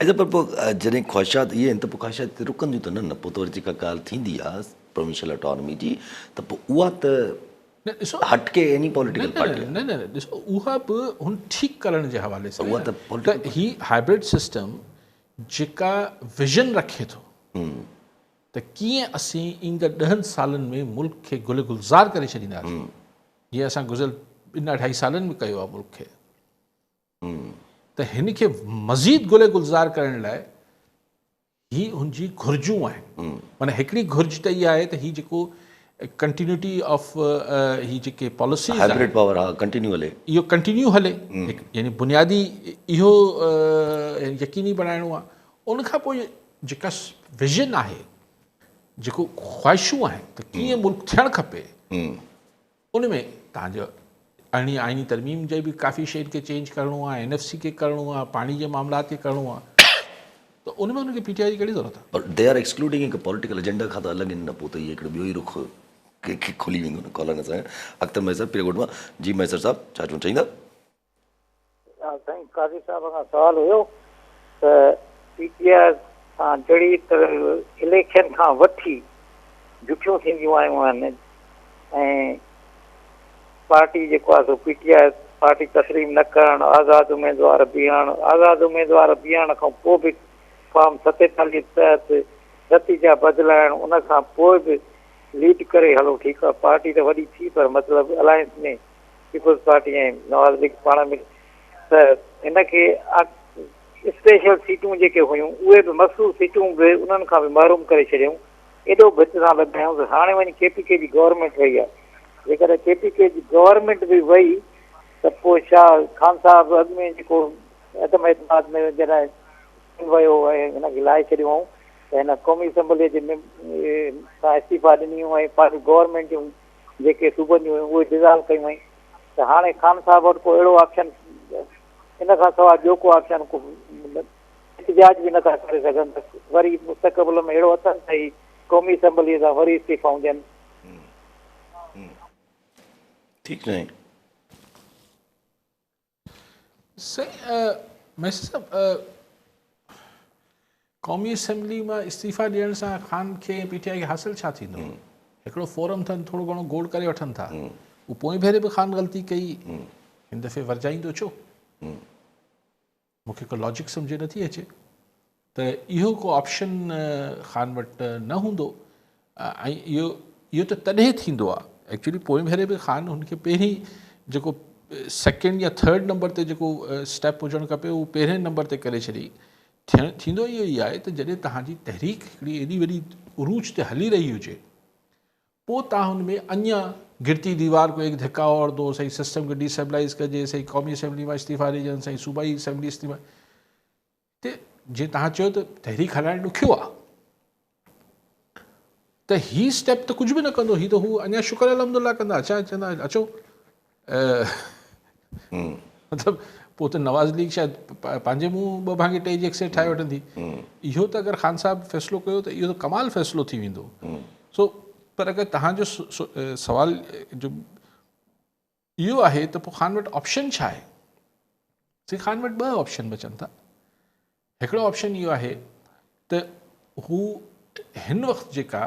अच्छा, पर पोइ जॾहिं ख़्वाहिशात इहे आहिनि त पोइ ख़्वाहिशात रुकंदियूं त न, पोइ त वरी जेका ॻाल्हि थींदी आहे प्रोविंशियल ऑटोनॉमी जी, त पोइ उहा त न ॾिसो हट के एनी न पॉलिटिकल न पार्टी न न ॾिसो उहा बि हुन ठीकु करण जे हवाले सां उहा त त political ही हाइब्रिड सिस्टम जेका विजन रखे थो त कीअं असीं ईंदड़ 10 सालनि में मुल्क खे गुल गुलज़ार करे छॾींदासीं जीअं असां गुज़िरियल 2-2.5 सालनि में कयो आहे मुल्क खे त हिन खे मज़ीद गुल गुलज़ार करण लाइ ही हुनजी घुर्जूं आहिनि माना हिकिड़ी घुर्ज त इहा आहे त ही जेको कंटिन्यूटी ऑफ ही जेके पॉलिसीज़ हाइब्रिड पावर हा कंटिन्यू हले इहो कंटिन्यू हले यानी बुनियादी इहो यकीनी बणाइणो आहे उन खां पोइ जेका विजन आहे जेको ख़्वाहिशूं आहिनि त कीअं मुल्क थियणु खपे उन में तव्हांजो अरिड़हीं आइनी तरमीम जे बि काफ़ी शयुनि खे चेंज करिणो आहे NFC खे करिणो आहे पाणी जे मामलात खे करिणो आहे त उन में उनखे PTI जी कहिड़ी ज़रूरत आहे और दे आर एक्सक्लूडिंग हिकु पॉलिटिकल एजेंडा खां त अलॻि आहिनि न पोइ त इहे हिकिड़ो ॿियो ई रुख के खुली वेंदो न कॉलन सां अख़्तर मैसर पिरगोट मां जी मैसर साहब छा चवणु चाहींदा साईं काज़ी साहब खां सवाल हुयो त PTI सां जहिड़ी त इलेक्शन खां वठी जुठियूं थींदियूं आयूं आहिनि ऐं पार्टी जेको आहे सो PTI पार्टी तस्लीम न करणु आज़ादु उमेदवार बीहण खां पोइ बि फॉर्म 47 तहत नतीजा बदिलाइण उन खां पोइ बि लीड करे हलो ठीकु आहे पार्टी त वॾी थी पर मतिलबु अलायंस में पीपुल्स पार्टी ऐं नवाज़ लीग पाण में त हिनखे स्पेशल सीटूं जेके हुयूं उहे बि मखसूस सीटूं बि उन्हनि खां बि महरूम करे छॾियऊं एॾो भित सां लॻायूं त हाणे वञी KPK जी गवर्नमेंट वई आहे जेकॾहिं KPK जी गवर्नमेंट बि वई त पोइ छा ख़ान साहब अॻु में जेको अदम एतमाद में जॾहिं वियो ऐं हिनखे लाहे छॾियो त हिन क़ौमी असैम्बलीअ जे सां इस्तीफ़ा ॾिनियूं ऐं पंहिंजी गवर्नमेंट जूं जेके सूबनि हुयूं उहे डिज़ॉल्व कयूं आहिनि त हाणे ख़ान साहब वटि को अहिड़ो ऑप्शन इन खां सवाइ ॿियो को ऑप्शन को इतिजाज बि नथा करे सघनि त वरी मुस्तक़बिल में अहिड़ो अथनि त ही क़ौमी असैम्बलीअ सां वरी इस्तीफ़ाऊं ॾियनि ठीकु न मैसर साहब क़ौमी असैम्बली मां इस्तीफ़ा ॾियण सां ख़ान खे PTI खे हासिलु छा थींदो हिकिड़ो फोरम अथनि थोरो घणो गोड़ करे वठनि था उहो पोइ भेरे बि ख़ान ग़लती कई हिन दफ़े वरजाईंदो छो मूंखे को लॉजिक सम्झे नथी अचे त इहो को ऑप्शन ख़ान वटि न हूंदो ऐं इहो त तॾहिं थींदो आहे एक्चुअली पोइ भेरे बि ख़ान हुनखे पहिरीं जेको सेकेंड या थर्ड नंबर ते जेको स्टेप हुजणु खपे उहो पहिरें नंबर ते करे छॾी थींदो इहो ई आहे त जॾहिं तव्हांजी तहरीक हिकिड़ी एॾी वॾी उरूज ते हली रही हुजे पोइ तव्हां हुन में अञा गिरती दीवार को एक धिक्का और दो सही सिस्टम खे डिस्टेबलाइज़ कजे सही क़ौमी असैम्बली मां इस्तीफ़ा ॾिजनि सही सूबाई असैम्बली इस्तीफ़ा ते जीअं तव्हां चयो त तहरीक हलाइणु ॾुखियो आहे त ही स्टेप त कुझु बि न कंदो ही त हू अञा शुक्र अलहमदुल्ला कंदा छा चवंदा अचो मतिलबु पोइ त नवाज़ लीग शायदि पंहिंजे मुंहुं 2 भाङे 3 जी एक्सेट ठाहे वठंदी इहो त अगरि ख़ान साहब फ़ैसिलो कयो त इहो त कमाल फ़ैसिलो थी वेंदो सो पर अगरि तव्हांजो सवाल जो इहो आहे त पोइ ख़ान वटि ऑप्शन छा आहे सी ख़ान वटि 2 ऑप्शन बचनि था हिकिड़ो ऑप्शन इहो आहे त हू हिन वक़्तु जेका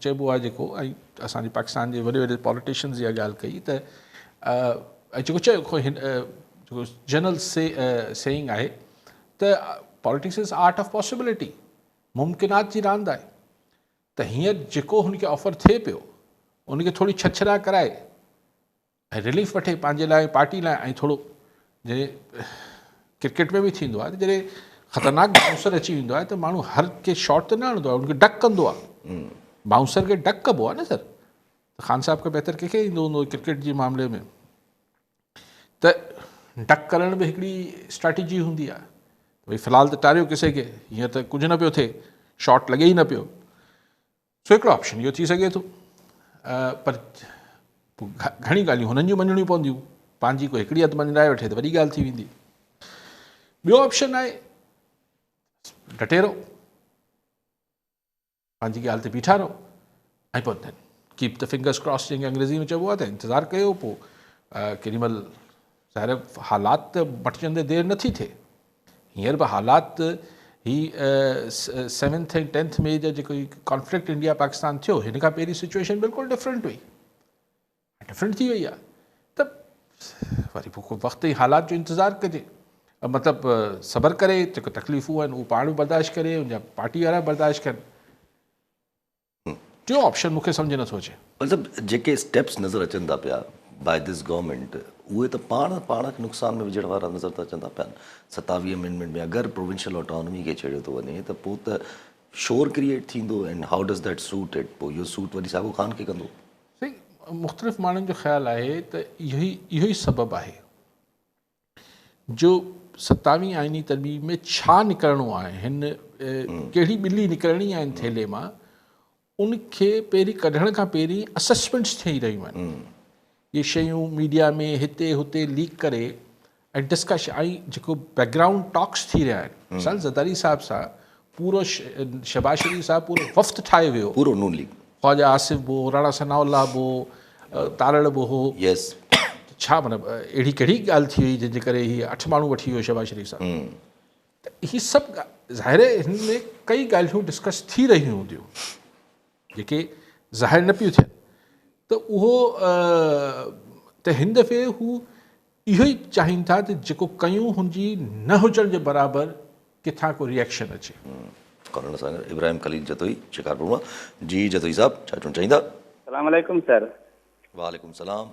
चइबो आहे जेको ऐं असांजे पाकिस्तान जे वॾे वॾे पॉलिटिशियन्स जी ॻाल्हि कई त जेको चयो हिन जेको जनरल सेइंग आहे त politics is art of possibility मुमकिनात जी रांदि आहे त हींअर जेको हुनखे ऑफर थिए पियो उनखे थोरी छछरा कराए ऐं रिलीफ वठे पंहिंजे लाइ पार्टी लाइ ऐं थोरो जॾहिं क्रिकेट में बि थींदो आहे त जॾहिं ख़तरनाक बाउंसर अची वेंदो आहे त माण्हू हर के शॉट त न हणंदो आहे उनखे डक कंदो आहे बाउंसर खे डक कबो आहे न सर त ख़ान साहब खां बहितर कंहिंखे ईंदो हूंदो क्रिकेट जे मामले में त डक करण बि हिकिड़ी स्ट्रैटेजी हूंदी आहे भई फ़िलहाल त टारियो किसे खे हीअं त कुझु न पियो थिए शॉट लॻे ई न पियो सो हिकिड़ो ऑप्शन इहो थी सघे थो पर घणी ॻाल्हियूं हुननि जूं मञणियूं पवंदियूं पंहिंजी कोई हिकिड़ी हथु मञाए वठे त वॾी ॻाल्हि थी वेंदी ॿियो ऑप्शन आहे डटे रहो पंहिंजी ॻाल्हि ते बीठा रहो ऐं पोइ कीप द फिंगर्स क्रॉस जंहिंखे अंग्रेज़ी में चइबो आहे त इंतज़ारु कयो पोइ केॾीमहिल ज़ाहिर हालात त मटिजंदे देरि नथी थिए हींअर बि हालात ही 7th ऐं 10th मई जा जेको कॉन्फ्लिक्ट इंडिया पाकिस्तान थियो हिन खां पहिरीं सिचुएशन बिल्कुलु डिफरेंट हुई डिफरेंट थी वई आहे त वरी पोइ को वक़्त ई हालात जो इंतज़ारु कजे मतिलबु सब्र करे जेको तकलीफ़ूं आहिनि उहे पाण बि बर्दाश्त करे उनजा पार्टी वारा बर्दाश्त कनि टियों ऑप्शन मूंखे सम्झ नथो अचे मतिलबु जेके स्टेप्स नज़र अचनि था पिया बाय दिस गवर्नमेंट उहे त पाण खे नुक़सान में विझण वारा नज़र त अचनि था पिया 27 अमेंडमेंट में अगरि प्रोविंशियल ऑटोनॉमी खे छेड़ियो थो वञे त पोइ त शोर क्रिएट थींदो and how does that suit it पोइ इहो सूट वरी साॻियो ख़ान खे कंदो सही मुख़्तलिफ़ माण्हुनि जो ख़्यालु आहे त इहो ई सबबु आहे जो 27वीं आइनी तरमीम में छा निकिरणो आहे हिन कहिड़ी ॿिली निकिरणी आहे हिन थेले मां उनखे पहिरीं कढण खां पहिरीं असेसमेंट्स थी रहियूं आहिनि इहे शयूं मीडिया में हिते हुते लीक करे ऐं डिस्कशन ऐं जेको बैकग्राउंड टॉक्स थी रहिया आहिनि मिसाल ज़रदारी साहिब सां पूरो शहबाज शरीफ़ साहिब पूरो वफ़्त ठाहे वियो पूरो नून लीग ख्वाजा आसिफ बि हो राणा सनाउल्लाह बि हो तारड़ बि हो यस छा मतिलबु अहिड़ी कहिड़ी ॻाल्हि थी हुई जंहिंजे करे हीअ 8 माण्हू वठी वियो शहबाज शरीफ़ साहिब त हीअ सभु ज़ाहिर आहे हिन में कई ॻाल्हियूं डिस्कस थी रहियूं हूंदियूं जेके ज़ाहिर न पियूं थियनि त उहो त हिन दफ़े हू इहो ई चाहिनि था त जेको कयूं हुनजी न हुजण जे बराबरि किथां को रिएक्शन अचे करण सां इब्राहिम खलील जतोई शिकारपुर मां जी जतोई साहब छा चवणु चाहींदा अस्सलाम वालेकुम सर वालेकुम सलाम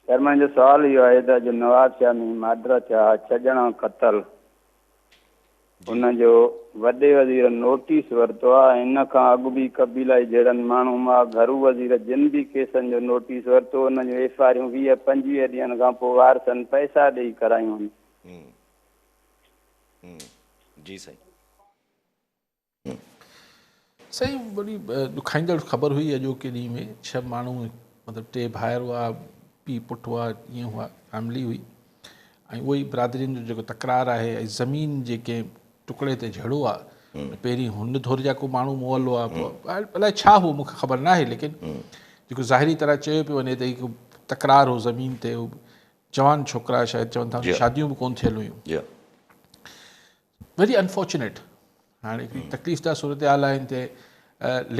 सर मुंहिंजो सुवालु इहो आहे त जो नवाज़ शाह में मादरा थिया छॾण क़तल हुनजो वॾे वज़ीर नोटिस वरितो आहे हिन खां अॻु बि कबीला जहिड़नि माण्हू मां घरू वज़ीर जिन बि केसनि जो नोटिस वरितो हुनजो एफआईआरियूं 20-25 ॾींहंनि खां पोइ वारसनि पैसा ॾेई करायूं जी साईं सही वॾी ॾुखाईंदड़ ख़बर हुई अॼोके ॾींहं में 6 माण्हू मतिलबु 2 भाइर हुआ पीउ पुटु हुआ ईअं हुआ फैमिली हुई ऐं उहो ई बिरादरियुनि जो जेको तकरार आहे ऐं ज़मीन जेके टुकड़े ते झड़ो आहे पहिरीं हुन धोर जा को माण्हू मुअलो आहे अलाए छा हो मूंखे ख़बर न आहे लेकिन जेको ज़ाहिरी तरह चयो पियो वञे त हिकु तकरार हो ज़मीन ते जवान छोकिरा शायदि चवनि था शादियूं बि कोन थियल हुयूं वेरी अनफॉर्चुनेट हाणे हिकिड़ी तकलीफ़दार सूरत हाल आहे हिन ते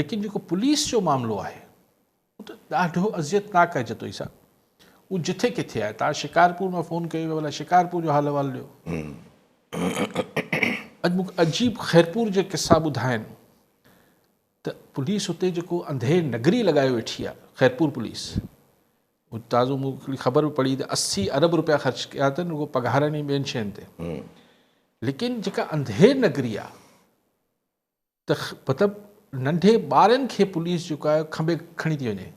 लेकिन जेको पुलिस जो मामिलो आहे उहो त ॾाढो अज़ियतनाक आहे जतोई साहब उहो जिथे किथे आहे तव्हां शिकारपुर मां फ़ोन कयो भला शिकारपुर जो हाल अहिवाल ॾियो अॼु मूंखे अजीब ख़ैरपुर जे किसा ॿुधाइनि त पुलिस हुते जेको अंधेर नगरी लॻाए वेठी आहे ख़ैरपुर पुलिस ताज़ो मूंखे ख़बर बि पढ़ी त 80 अरब रुपया ख़र्च कया अथनि उहो पघारनि ऐं ॿियनि शयुनि ते लेकिन जेका अंधेर नगरी आहे त मतिलबु नंढे ॿारनि खे पुलिस जेको आहे खंबे खणी थी वञे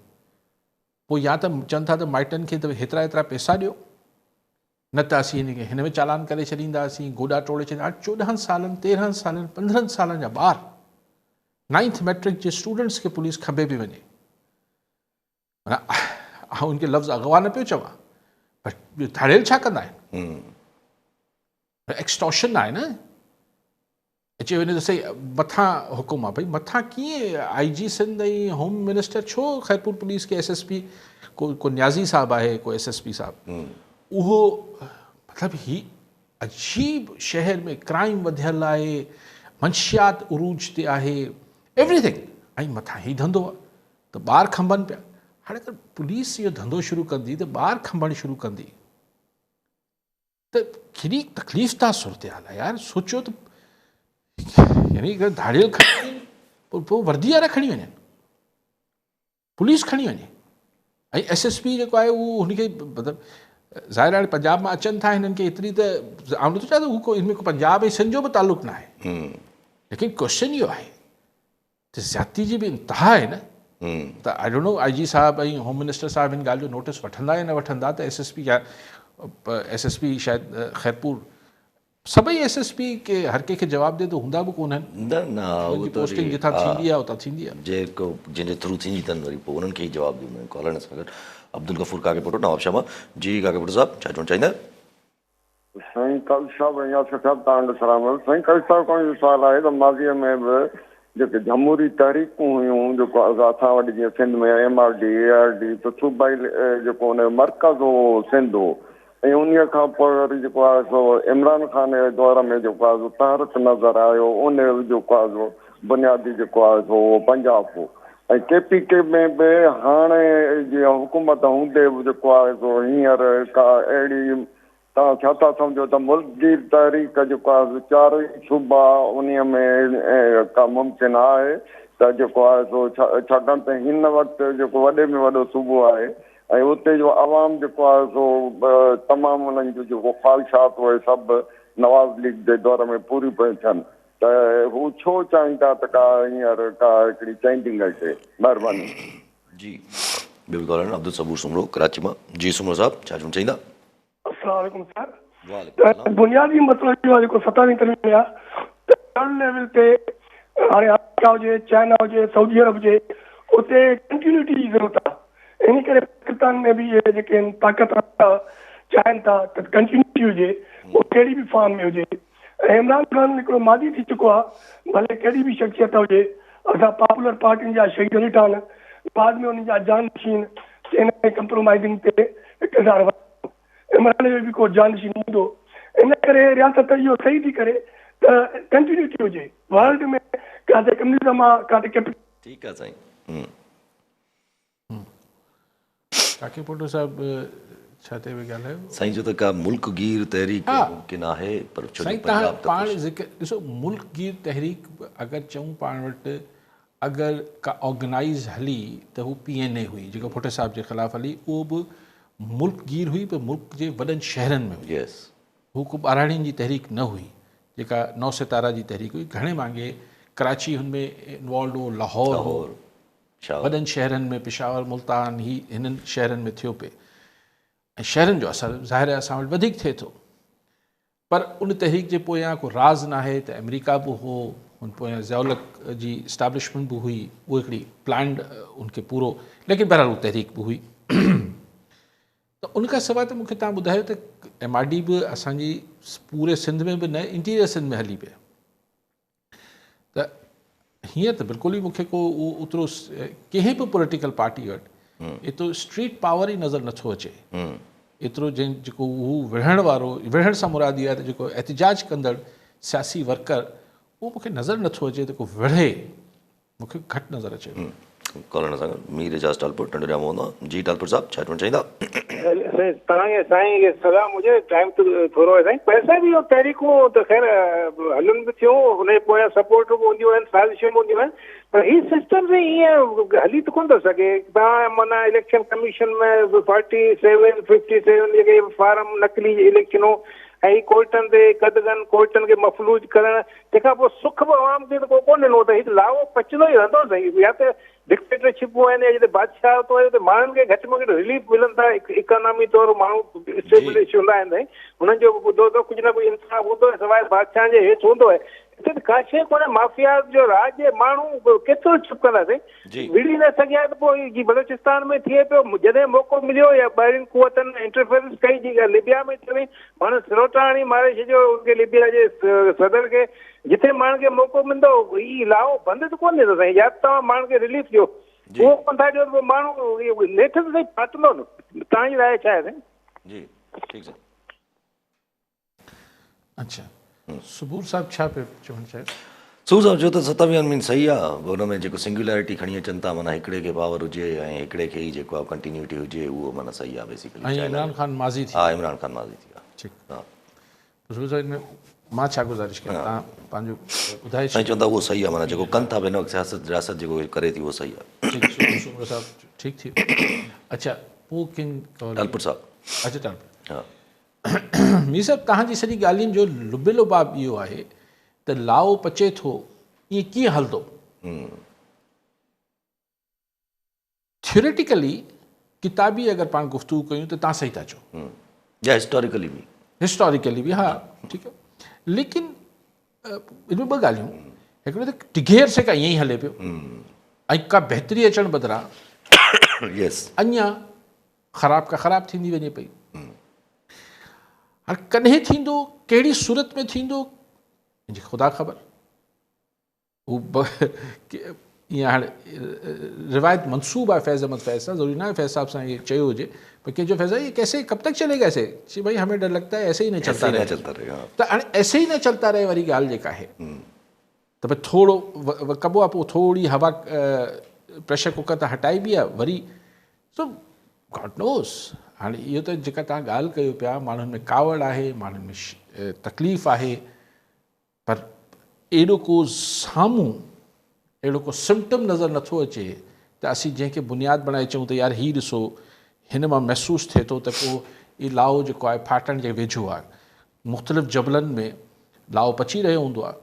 पोइ या त चवनि था त माइटनि खे त हेतिरा पैसा ॾियो न त असीं हिन में चालान करे छॾींदासीं गोॾा टोड़े छॾींदा 14 सालनि 13 सालनि 15 सालनि जा ॿार 9th मैट्रिक जे स्टूडेंट्स खे पुलिस खंबे पई वञे माना उनखे लफ़्ज़ अगवा न पियो चवां पर धाड़ियल छा कंदा आहिनि एक्सटॉर्शन आहे न अचे वञे त सही मथां हुकुम आहे भई मथां कीअं IG सिंध ऐं होम मिनिस्टर छो ख़ैरपुर पुलिस खे SSP को न्याज़ी साहब आहे को SSP साहब उहो मतिलबु ही अजीब शहर में क्राइम वधियल आहे मंशियात उरूज ते आहे एवरीथिंग ऐं मथां ही धंधो आहे त ॿार खंभनि पिया हाणे अगरि पुलिस इहो धंधो शुरू कंदी त ॿार खंभणु शुरू कंदी त केॾी तकलीफ़दार सूरत हाल आहे यार सोचियो त यानी अगरि धाड़ियल खणी पोइ वर्दी वारा खणी वञनि पुलिस खणी वञे ऐं SSP जेको आहे उहो हुनखे मतिलबु ज़ाहिर हाणे पंजाब मां अचनि था हिननि खे एतिरी त आउं नथो चाहियां त हू हिन में को पंजाब ऐं सिंध जो बि तालुक़ु न आहे लेकिन क्वेश्चन इहो आहे त ज़्यादती जी बि इंतिहा आहे न त आई डोंट नो IG साहब ऐं होम मिनिस्टर साहब हिन ॻाल्हि जो नोटिस वठंदा या न वठंदा त SSP शायदि ख़ैरपुर सभई SSP के हर कंहिंखे जवाबु ॾे त हूंदा बि कोन आहिनि पोस्टिंग जिथां थींदी आहे उतां थींदी आहे जेको जंहिंजे थ्रू थींदी अथनि वरी पोइ उन्हनि खे ई जवाबु ॾींदा आहिनि कॉलर सां गॾु अब्दुल गफूर काकेपुर नवाब शाह जी काकेपुर साहब छा चवणु चाहींदा साईं कल साहब या साहब तव्हांजो सलाम साईं कल साहब खां इहो सुवालु आहे त माज़ीअ में बि जेके जमहूरी तहरीकूं हुयूं जेको असां वटि जीअं सिंध में MRD ARD त सूबाई जेको हुन मर्कज़ हो सिंध हो ऐं उन खां पोइ वरी जेको आहे सो इमरान ख़ान जे दौर में जेको आहे सो तहरीक नज़र आयो उन जेको आहे सो बुनियादी जेको आहे सो पंजाब हो ऐं KPK में बि हाणे जीअं हुकूमत हूंदे बि जेको आहे सो हींअर का अहिड़ी तव्हां छा था सम्झो त मुल्कगीर तहरीक जेको आहे चारई सूबा उन में का मुमकिन आहे त जेको आहे सो छाकाणि त हिन वक़्तु जेको वॾे में वॾो सूबो आहे ऐं उते जो आवाम जेको आहे सो तमामु उन्हनि जो जेको ख़्वाहिशात उहे सभु नवाज़ लीग जे दौर में पूरी पियूं थियनि त हू छो चाहिनि था त का हींअर का हिकिड़ी चेंजिंग अचे। महिरबानी जी बिल्कुलु अब्दुल सबूर सुमरो कराची मां। जी सुमरो साहब छा चवणु चाहींदा? अस्सलाम वालेकुम सर। वालेकुम सलाम। बुनियादी मसलो इहो आहे जेको 17वीं तारीख़ में आहे त वर्ल्ड लेवल ते हाणे अमेरिका हुजे चाइना हुजे सऊदी अरब हुजे उते कंटिन्यूटी जी ज़रूरत आहे। इन करे पाकिस्तान में बि इहे जेके आहिनि ताक़त चाहिनि था त कंटिन्यूटी हुजे उहो कहिड़ी बि फॉर्म में हुजे। ऐं इमरान ख़ान हिकिड़ो मादी थी चुको आहे भले कहिड़ी बि शख़्सियत हुजे। असां पॉपुलर पार्टियुनि जा शहीद ॾिठा आहिनि बाद में उन्हनि जा जानशीन इन में कंप्रोमाइज़िंग ते इक़्तिदार इमरान जो बि को जानशीन हूंदो। इन करे रियासत इहो सही थी करे त कंटिन्यूटी हुजे वर्ल्ड में किथे कम्युनिज़म आहे किथे कैपिटल। ठीकु आहे साईं। काके पोटो साहब छा ते बि ॻाल्हायो साईं जो त का मुल्कगीर तहरीक हा। मुमकिन आहे पर छो जो साईं तव्हां पंजाब त पाण ज़िक्र ॾिसो मुल्कगीर तहरीक अगरि चऊं पाण वटि अगरि का ऑर्गेनाइज़ हली त हू PNA हुई जेको भुट्टो साहब जे ख़िलाफ़ु हली उहो बि मुल्कगीर हुई पर मुल्क जे वॾनि शहरनि में हुई। यस हू को ॿाराड़ियुनि जी तहरीक न हुई जेका 9 सितारा जी तहरीक हुई। घणे मांगे कराची हुनमें इन्वॉल्व हो लाहौर हो वॾनि शहरनि में पेशावर मुल्तान ही हिननि शहरनि में थियो पिए ऐं शहरनि जो असरु ज़ाहिर आहे असां वटि वधीक थिए थो। पर उन तहरीक जे पोयां को राज़ न आहे त अमेरिका बि हो उन पोयां ज़ियाउलक जी इस्टाब्लिशमेंट बि हुई उहा हिकिड़ी प्लान्ड उनखे पूरो लेकिन बहरहाल उहा तहरीक बि हुई। त उनखां सवाइ त मूंखे तव्हां ॿुधायो त MRD बि असांजी पूरे सिंध में बि न इंटीरियर सिंध में हली पिया त हीअं त बिल्कुलु ई मूंखे को ओतिरो कंहिं बि पॉलिटिकल पार्टी वटि एतिरो स्ट्रीट पावर ई नज़र नथो अचे। एतिरो जेको हू विढ़ण सां मुराद इहा आहे त जेको एहतिजाज कंदड़ सियासी वर्कर उहो मूंखे नज़र नथो अचे त को विढ़े मूंखे घटि नज़र अचे। कॉलर सां मीर एजाज टालपुर टंडोरिया मोहन। जी टालपुर साहब छा चवणु चाहींदा? तव्हांखे साईं खे सलाम हुजे टाइम त थोरो आहे साईं। पैसा बि इहो तहरीकूं त ख़ैर हलनि बि थियूं हुनजे पोयां सपोर्ट बि हूंदियूं आहिनि साज़िशूं बि हूंदियूं आहिनि पर हीउ सिस्टम से ईअं हली त कोन थो सघे। तव्हां माना इलेक्शन कमीशन में 47 57 जेके फार्म नकली इलेक्शनूं ऐं कोर्टनि ते कदगन कोर्टनि खे मफ़लूज करणु तंहिंखां पोइ सुख बि आवाम खे त को कोन ॾिनो त हिकु लावो पचंदो ई रहंदो साईं। या त डिक्टेटरशिप आहिनि या जिते बादशाह थो त माण्हुनि खे घटि में घटि रिलीफ मिलनि था इकोनॉमी तौरु माण्हू स्टेबलिश हूंदा आहिनि साईं हुननि जो ॿुधो त कुझु न कुझु इंसाफ़ हूंदो आहे सवाइ बादशाह जे हेठि हूंदो आहे। हिते त का शइ कोन्हे माफ़िया जो राज जे माण्हू केतिरो चुप कंदासीं विड़ी न सघिया त पोइ जी बलोचिस्तान में थिए पियो जॾहिं मौक़ो मिलियो या ॿाहिरिनि कुवतनि इंटरफेरेंस कई जी लिबिया में थिए माण्हू सिरोटा हणी मारे छॾियो उनखे लिबिया जे सदर खे जिथे माण्हुनि खे मौक़ो मिलंदो ही लाओ बंदि त कोन थींदो साईं। या त तव्हां माण्हुनि खे रिलीफ ॾियो उहो कोन था ॾियो त पोइ माण्हू नेठ त साईं फाटंदो न। तव्हांजी राय छा आहे साईं? जी ठीकु आहे। अच्छा सबूर साहब छा पियो चवणु चाहियो? सूर साहब जो त 27 मीन सही आहे हुन में जेको सिंगुलैरिटी खणी अचनि था माना हिकिड़े खे पावर हुजे ऐं हिकिड़े खे ई जेको आहे कंटिन्यूटी हुजे उहो माना सही आहे बेसिकली। इमरान ख़ान माज़ी थी। हा इमरान ख़ान माज़ी थी आहे। ठीकु हा सबूर साहब में मां छा गुज़ारिश कयां तव्हां पंहिंजो ॿुधाए साईं चवंदा उहो सही आहे माना जेको कनि था हिन वक़्तु सियासत रियासत जेको करे थी उहो सही आहे। ठीकु सबूर साहब ठीकु थी। अच्छा पोइ किन टालपुर साहब। अच्छा टालपुर हा मीर साहब तव्हांजी सॼी ॻाल्हियुनि जो लुबे लुबाब इहो आहे त लाओ पचे थो ईअं कीअं हलंदो। थियोरेटिकली किताबी अगरि पाण गुफ़्तगू कयूं त तव्हां सही था चओ या हिस्टोरिकली बि हा ठीकु आहे। लेकिन इन में ॿ ॻाल्हियूं हिकिड़ो त टिघेर से का ईअं ई हले पियो ऐं का बहितरी अचणु बदिरां अञा ख़राब का ख़राब थींदी वञे पई। हाणे कॾहिं थींदो कहिड़ी सूरत में थींदो मुंहिंजी ख़ुदा ख़बर। हू ईअं हाणे रिवायत मनसूब आहे फैज़ अहमद फैज़ सां ज़रूरी न आहे फैज़ साहब सां ये चयो हुजे पर कंहिंजो फैज़ ये कैसे कब तक चलेगा ऐसे जी भाई हमें डर लगता है ऐसे ही नहीं चलता रहे त हाणे ऐसे ही न चलता रहे वारी ॻाल्हि जेका आहे त भई थोरो कबो आहे पोइ थोरी हवा प्रेशर कुकर त हटाइबी आहे वरी सो गॉड नोस। हाणे इहो त जेका तव्हां ॻाल्हि कयो पिया माण्हुनि में कावड़ आहे, माण्हुनि में तकलीफ़ आहे, पर एॾो को साम्हूं अहिड़ो को सिम्टम नज़र नथो अचे त असीं जंहिंखे बुनियादु बणाए चऊं त यार हीउ ॾिसो हिन मां महसूसु थिए थो त को ई लाओ जेको आहे फाटण जे वेझो आहे। मुख़्तलिफ़ जबलनि में लाओ पची रहियो हूंदो आहे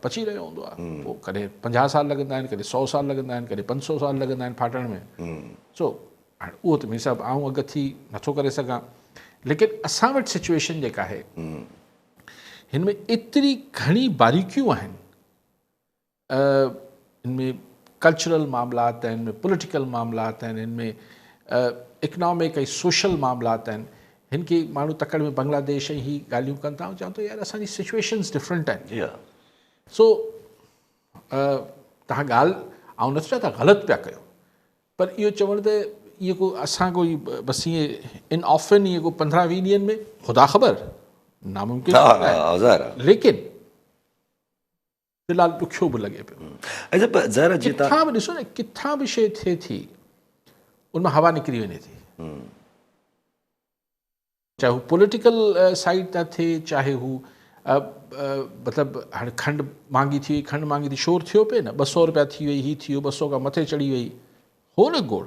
पोइ कॾहिं 50 साल लॻंदा आहिनि, कॾहिं 100 साल लॻंदा आहिनि, कॾहिं 500 साल लॻंदा आहिनि फाटण में। सो हाणे उहो त मीन साहिबु आऊं अॻु थी नथो करे सघां, लेकिन असां वटि सिचुएशन जेका आहे हिन में एतिरी घणी बारीकियूं आहिनि, इनमें कल्चरल मामलात आहिनि, इनमें पॉलिटिकल मामलात आहिनि, इनमें इकनॉमिक ऐं सोशल मामलात आहिनि। हिन खे माण्हू तकड़ में बांग्लादेश ऐं ही ॻाल्हियूं कनि था, चवनि थो यार असांजी सिचुएशन्स डिफरेंट आहिनि। सो तव्हां ॻाल्हि ऐं नथो चवां तव्हां ग़लति पिया कयो, पर इहो चवणु त इहो को असां कोई बसि ईअं इन ऑफन इहो को 15-20 ॾींहंनि में ख़ुदा ख़बर नामुमकिन, लेकिन फ़िलहाल ॾुखियो बि लॻे पियो। किथां बि ॾिसो न, किथां बि शइ थिए थी उनमां हवा निकिरी वञे थी, चाहे हू पॉलिटिकल साइड था थिए, चाहे हू मतिलबु हाणे खंडु महांगी थी शोर थियो पिए न, 200 रुपया थी वई, ही थियो 200 खां मथे चढ़ी वई, हो न गोड़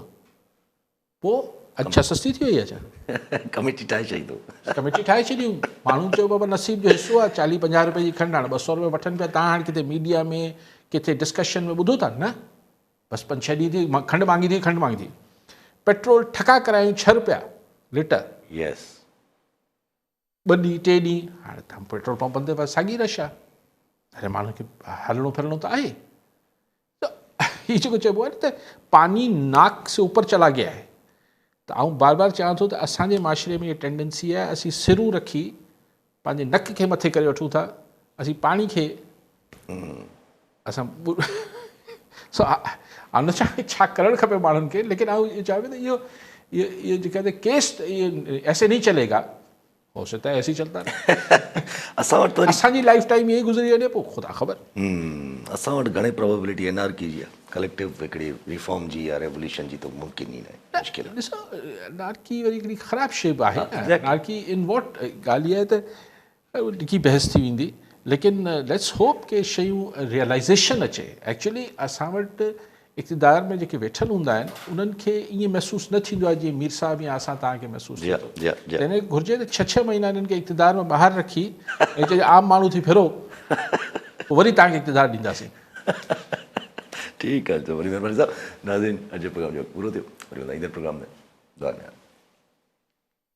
पोइ अच्छा सस्ती थी वई आहे। कमेटी ठाहे छॾियूं, माण्हू चयो बाबा नसीब जो हिसो आहे, 40-50 रुपए जी खंडु हाणे 200 रुपया वठनि पिया। तव्हां हाणे किथे मीडिया में किथे डिस्कशन में ॿुधो था न, बसि 5-6 ॾींहं थी खंडु महांगी थी। पेट्रोल ठका करायूं 6 रुपया लीटर, 2 ॾींहं 3 ॾींहं, हाणे तव्हां पेट्रोल पंपनि ते बसि साॻी रश आहे। अरे माण्हुनि खे हलणो फिरणो त आहे। त हीअ जेको चइबो आहे न त पानी नाक से ऊपर चला गया है, त आउं बार बार चवां थो त असांजे माशरे में इहा टेंडेंसी आहे, असीं सिरूं रखी पंहिंजे नक खे मथे करे वठूं था, असीं पाणी खे असां न चाहे छा करणु खपे माण्हुनि खे, लेकिन आउं इहो चवां त इहो जेका त केस इहो ऐसे नहीं चलेगा, हो सकता है ऐसे ही चलता रहे। असांजी लाइफ टाइम ईअं ई गुज़री वञे पोइ ख़ुदा ख़बर। असां वटि घणे प्रोबेबिलिटी एनआरकी जी आहे, कलेक्टिव हिकिड़ी रिफॉर्म जी या रेवोल्यूशन जी, त मुमकिन ई न आहे, मुश्किल आहे। ॾिसो एनआरकी वरी हिकिड़ी ख़राबु शइ बि आहे। एनआरकी इन वॉट ॻाल्हि इहा आहे त ॾिघी बहस थी वेंदी, लेकिन लेट्स होप के शयूं रियलाइज़ेशन अचे। एक्चुअली असां वटि इक़्तिदार में जेके वेठल हूंदा आहिनि उन्हनि खे ईअं महसूसु न थींदो आहे जीअं मीर साहब या असां तव्हांखे महसूसु थिए थो। हिन घुरिजे त 6-6 महीना हिननि खे इक़्तिदार में ॿाहिरि रखी ऐं चए आम माण्हू थी फिरो, पोइ वरी तव्हांखे इक़्तिदार ॾींदासीं। ठीकु आहे, त वरी महिरबानी साहब। नाज़रीन, अॼु जो प्रोग्राम जो पूरो थियो, वरी ईंदड़ प्रोग्राम में दुआ में।